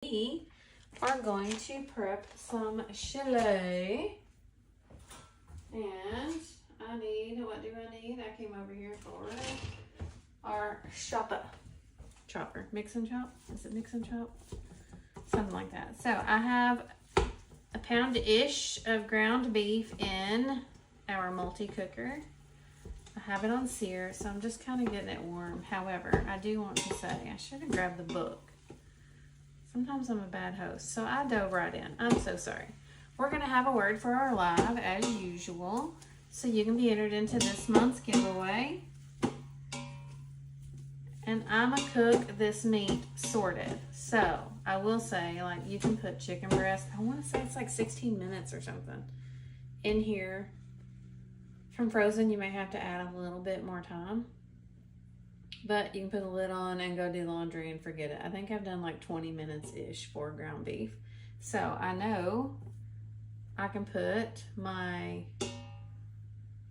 We are going to prep some chili. And I need, what do I need? I came over here for our chopper. Mix and chop? Is it mix and chop? Something like that. So I have a pound-ish of ground beef in our multi-cooker. I have it on sear, so I'm just kind of getting it warm. However, I do want to say, I should have grabbed the book. Sometimes I'm a bad host, so I dove right in. I'm so sorry. We're going to have a word for our live, as usual, so you can be entered into this month's giveaway. And I'm going to cook this meat sorted. So, I will say, like, you can put chicken breast. I want to say it's like 16 minutes or something in here. From frozen, you may have to add a little bit more time. But you can put the lid on and go do laundry and forget it. I think I've done like 20 minutes-ish for ground beef. So I know I can put my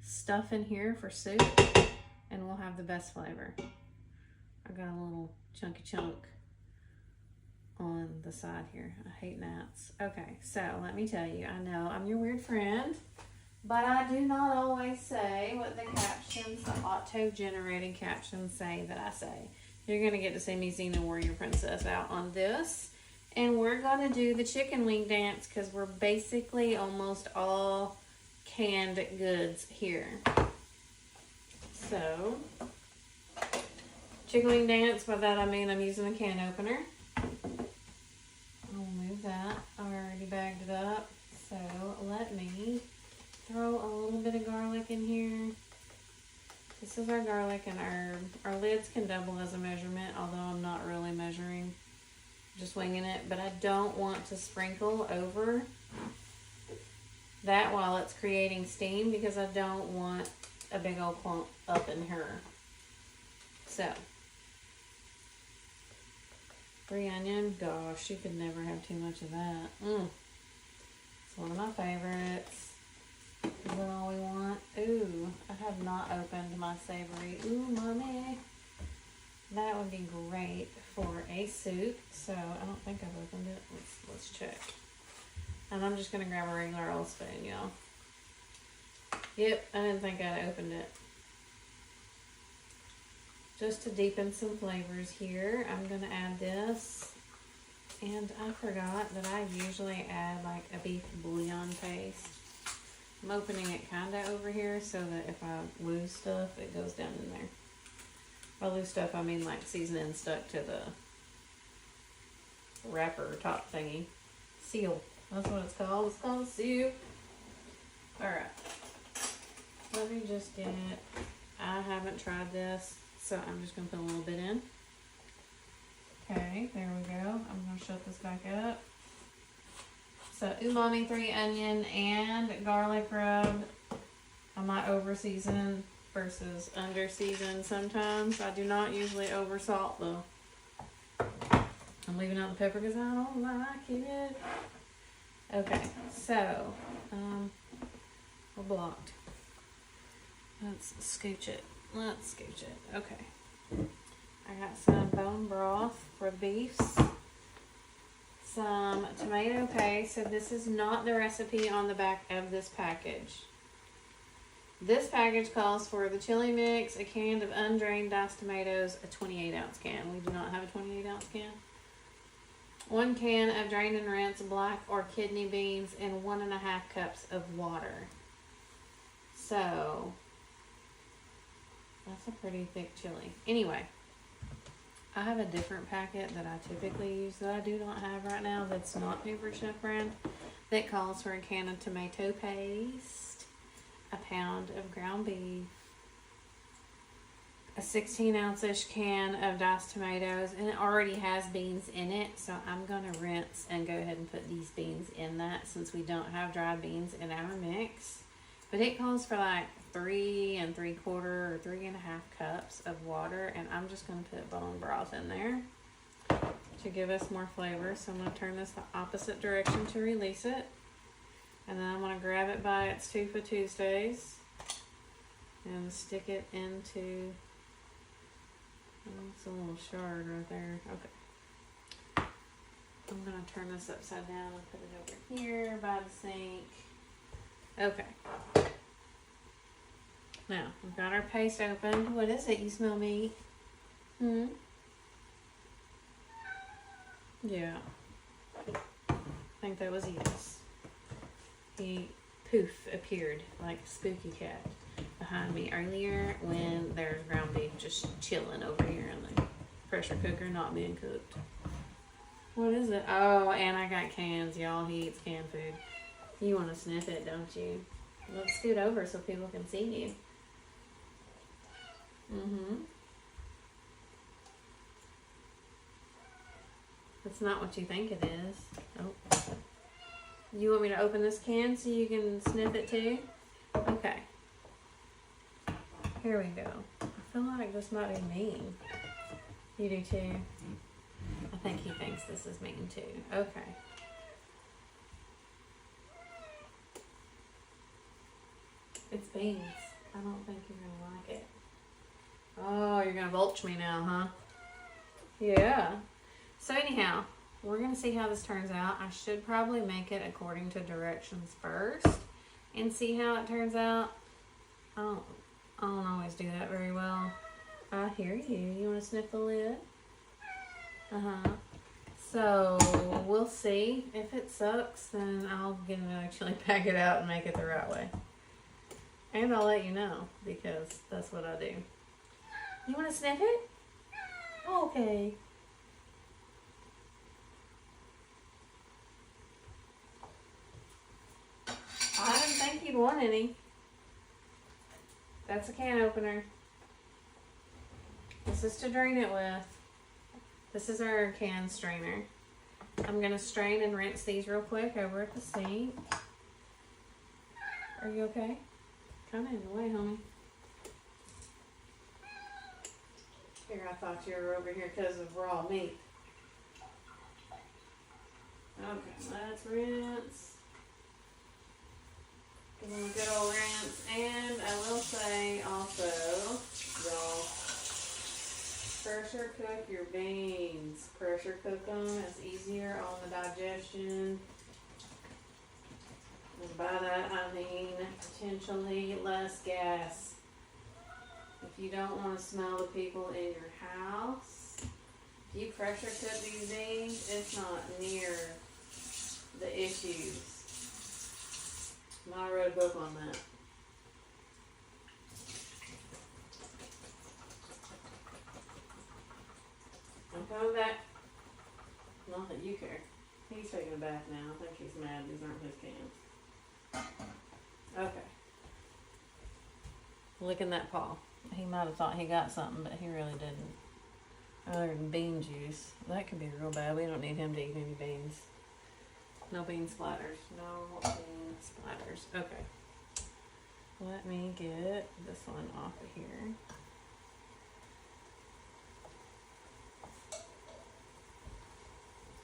stuff in here for soup and we'll have the best flavor. I got a little chunky chunk on the side here. I hate gnats. Okay, so let me tell you, I know I'm your weird friend, but I do not always say what the captions, the auto-generated captions say that I say. You're going to get to see me Xena Warrior Princess out on this. And we're going to do the chicken wing dance because we're basically almost all canned goods here. So, chicken wing dance, by that I mean I'm using a can opener. I'll move that. I already bagged it up. So, let me throw a little bit of garlic in here. This is our garlic and herb. Our lids can double as a measurement, although I'm not really measuring, just winging it. But I don't want to sprinkle over that while it's creating steam because I don't want a big old clump up in her. So, free onion, gosh, you could never have too much of that. It's one of my favorites. Is that all we want? Ooh, I have not opened my savory. Ooh, mommy. That would be great for a soup. So, I don't think I've opened it. Let's check. And I'm just going to grab a regular old spoon, y'all. Yep, I didn't think I'd opened it. Just to deepen some flavors here, I'm going to add this. And I forgot that I usually add like a beef bouillon paste. I'm opening it kind of over here so that if I lose stuff, it goes down in there. By lose stuff, I mean like seasoning stuck to the wrapper top thingy. Seal. That's what it's called. It's called a seal. Alright. Let me just get it. I haven't tried this, so I'm just going to put a little bit in. Okay, there we go. I'm going to shut this back up. So, umami, 3 onion, and garlic rub. I might over season versus under season sometimes. I do not usually over salt though. I'm leaving out the pepper because I don't like it. Okay, so, we're blocked. Let's scooch it. Okay. I got some bone broth for the beefs. Some tomato paste. So this is not the recipe on the back of this package. This package calls for the chili mix, a can of undrained diced tomatoes, a 28-ounce can. We do not have a 28-ounce can. 1 can of drained and rinsed black or kidney beans, and 1.5 cups of water. So that's a pretty thick chili. Anyway. I have a different packet that I typically use that I do not have right now that's not Hoover Chef brand that calls for a can of tomato paste, a pound of ground beef, a 16-ounce-ish can of diced tomatoes, and it already has beans in it, so I'm going to rinse and go ahead and put these beans in that since we don't have dried beans in our mix. But it calls for like 3 3/4 or 3.5 cups of water, and I'm just going to put bone broth in there to give us more flavor. So I'm going to turn this the opposite direction to release it, and then I'm going to grab it by its Tufa Tuesdays and stick it into, oh, it's a little shard right there. Okay. I'm going to turn this upside down and put it over here by the sink. Okay. Now, we've got our paste open. What is it? You smell meat? Hmm? Yeah. I think that was yes. He poof appeared like a spooky cat behind me earlier when there's ground beef just chilling over here in the pressure cooker not being cooked. What is it? Oh, and I got cans, y'all. He eats canned food. You want to sniff it, don't you? Let's scoot over so people can see you. Mm-hmm. That's not what you think it is. Oh. You want me to open this can so you can sniff it too? Okay. Here we go. I feel like this might be mean. You do too? I think he thinks this is mean too. Okay. It's beans. I don't think you're going to like it. Oh, you're going to mulch me now, huh? Yeah. So anyhow, we're going to see how this turns out. I should probably make it according to directions first and see how it turns out. I don't always do that very well. I hear you. You want to sniff the lid? Uh-huh. So we'll see. If it sucks, then I'll get to actually pack it out and make it the right way. And I'll let you know because that's what I do. You want to sniff it? Okay. I didn't think you'd want any. That's a can opener. This is to drain it with. This is our can strainer. I'm going to strain and rinse these real quick over at the sink. Are you okay? Kind of in the way, homie. Here, I thought you were over here because of raw meat. Okay, let's rinse. Give them a good old rinse. And I will say also, y'all, pressure cook your beans. Pressure cook them. It's easier on the digestion. And by that I mean potentially less gas. If you don't want to smell the people in your house, if you pressure cook these beans, it's not near the issues. I wrote a book on that. I'm coming back. Not that you care. He's taking it back now. I think he's mad these aren't his cans. Okay. Licking that paw. He might have thought he got something, but he really didn't. Other than bean juice. That could be real bad. We don't need him to eat any beans. No bean splatters. No bean splatters. Okay. Let me get this one off of here.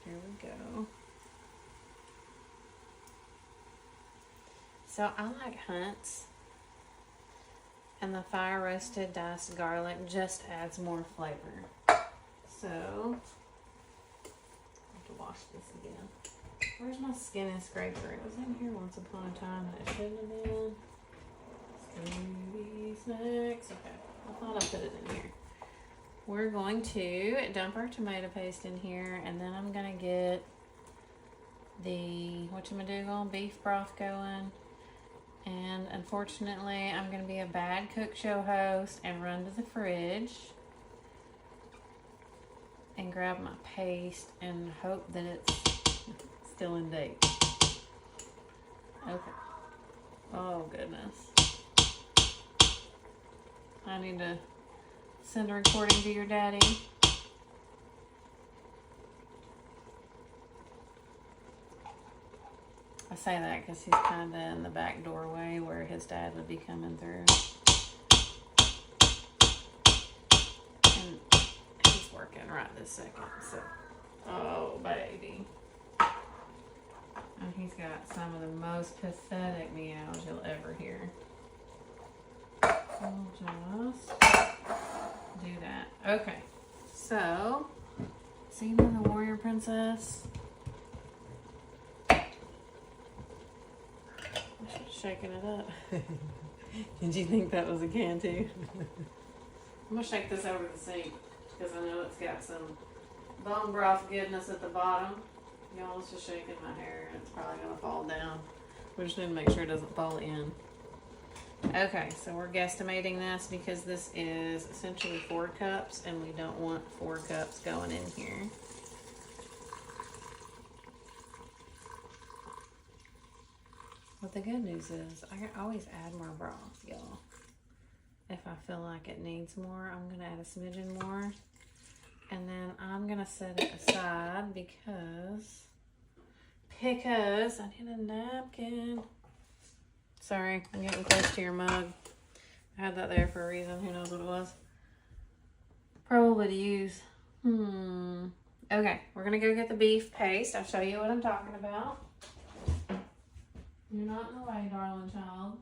Here we go. So I like Hunt's. And the fire roasted diced garlic just adds more flavor. So, I have to wash this again. Where's my skin and scraper? It was in here once upon a time and it shouldn't have been. Scooby Snacks. Okay, I thought I put it in here. We're going to dump our tomato paste in here and then I'm going to get the whatchamadiggle beef broth going. And unfortunately, I'm going to be a bad cook show host and run to the fridge and grab my paste and hope that it's still in date. Okay. Oh, goodness. I need to send a recording to your daddy. I say that because he's kind of in the back doorway where his dad would be coming through. And he's working right this second, so. Oh, baby. And he's got some of the most pathetic meows you'll ever hear. I'll just do that. Okay. So, see the warrior princess? shaking it up. Did you think that was a can too? I'm gonna shake this over the sink because I know it's got some bone broth goodness at the bottom. Y'all, it's just shaking my hair and it's probably gonna fall down. We just need to make sure it doesn't fall in. Okay, so we're guesstimating this because this is essentially 4 cups and we don't want 4 cups going in here. But the good news is I can always add more broth, y'all. If I feel like it needs more, I'm gonna add a smidgen more. And then I'm gonna set it aside because I need a napkin. Sorry, I'm getting close to your mug. I had that there for a reason. Who knows what it was? Probably to use. Okay, we're gonna go get the beef paste. I'll show you what I'm talking about. You're not in the way, darling child.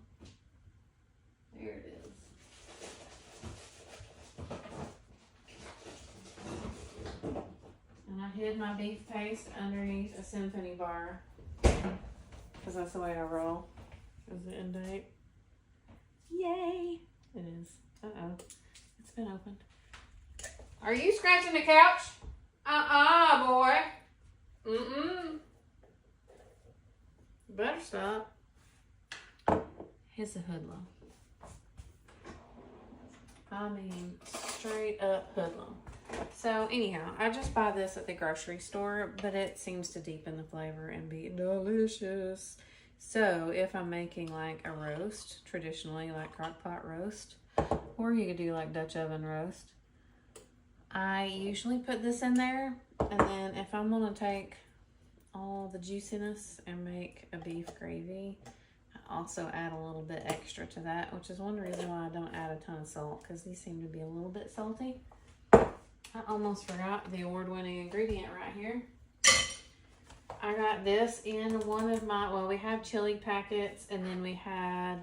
There it is. And I hid my beef paste underneath a symphony bar. Because that's the way I roll. Is the end date? Yay! It is. Uh-oh. It's been opened. Are you scratching the couch? Boy. Better stop. Here's a hoodlum. I mean, straight up hoodlum. So anyhow, I just buy this at the grocery store, but it seems to deepen the flavor and be delicious. So if I'm making like a roast, traditionally like crock pot roast, or you could do like Dutch oven roast, I usually put this in there. And then if I'm gonna take all the juiciness and make a beef gravy, I also add a little bit extra to that, which is one reason why I don't add a ton of salt, because these seem to be a little bit salty. I almost forgot the award-winning ingredient right here. I got this in one of my, well, we have chili packets, and then we had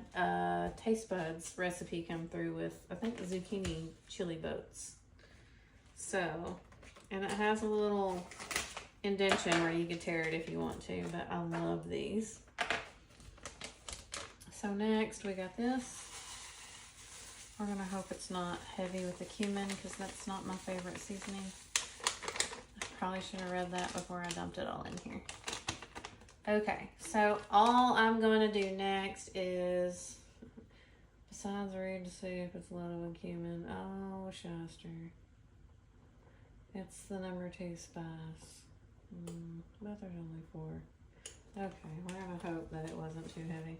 Taste Buds recipe come through with, I think, zucchini chili boats. So, and it has a little indentation where you can tear it if you want to, but I love these. So next we got this. We're gonna hope it's not heavy with the cumin because that's not my favorite seasoning. I probably should have read that before I dumped it all in here. Okay, so all I'm gonna do next is, besides read to see if it's loaded with cumin, oh shyster. It's the number 2 spice. But there's only 4. Okay, we're gonna hope that it wasn't too heavy.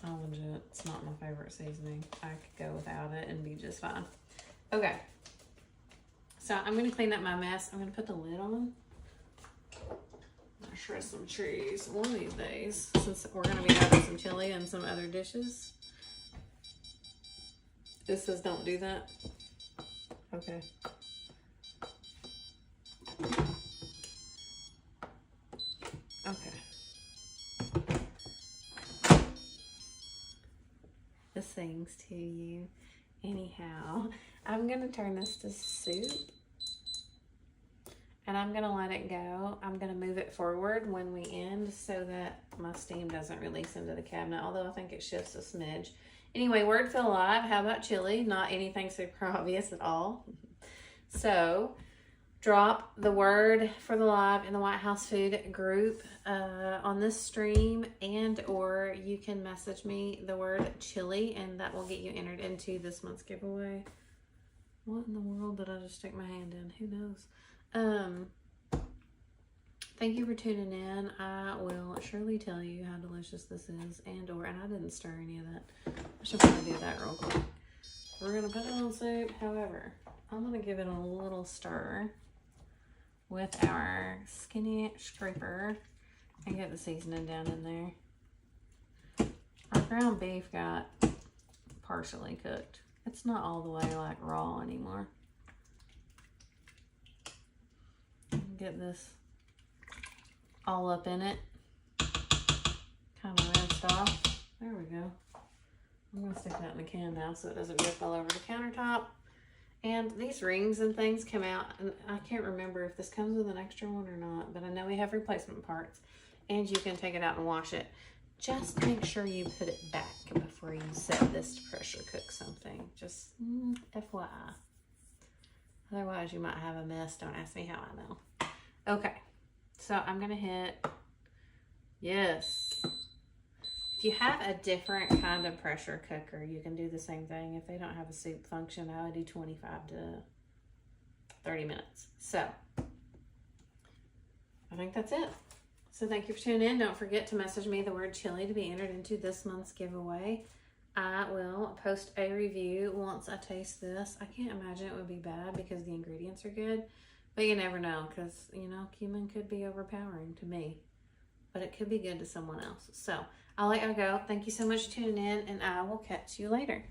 Oh, legit, it's not my favorite seasoning. I could go without it and be just fine. Okay, so I'm gonna clean up my mess. I'm gonna put the lid on. I'm gonna shred some cheese one of these days, since we're gonna be having some chili and some other dishes. This says don't do that. Okay. Okay. This sings to you. Anyhow, I'm gonna turn this to soup and I'm gonna let it go. I'm gonna move it forward when we end so that my steam doesn't release into the cabinet, although I think it shifts a smidge. Anyway, word feel alive. How about chili? Not anything super obvious at all. So drop the word for the live in the White House Food group on this stream, and or you can message me the word chili and that will get you entered into this month's giveaway. What in the world did I just stick my hand in? Who knows? Thank you for tuning in. I will surely tell you how delicious this is, and I didn't stir any of that. I should probably do that real quick. We're gonna put it on soup. However, I'm gonna give it a little stir with our skinny scraper and get the seasoning down in there. Our ground beef got partially cooked. It's not all the way like raw anymore. Get this all up in it. Kind of rinsed off. There we go. I'm gonna stick that in the can now so it doesn't drip all over the countertop. And these rings and things come out, and I can't remember if this comes with an extra one or not, but I know we have replacement parts, and you can take it out and wash it. just make sure you put it back before you set this to pressure cook something. Just FYI. Otherwise, you might have a mess. Don't ask me how I know. Okay, so I'm going to hit yes. If you have a different kind of pressure cooker, you can do the same thing. If they don't have a soup function, I would do 25 to 30 minutes. So I think that's it. So thank you for tuning in. Don't forget to message me the word chili to be entered into this month's giveaway. I will post a review once I taste this. I can't imagine it would be bad because the ingredients are good, but you never know because, you know, cumin could be overpowering to me, but it could be good to someone else. So I'll let y'all go. Thank you so much for tuning in, and I will catch you later.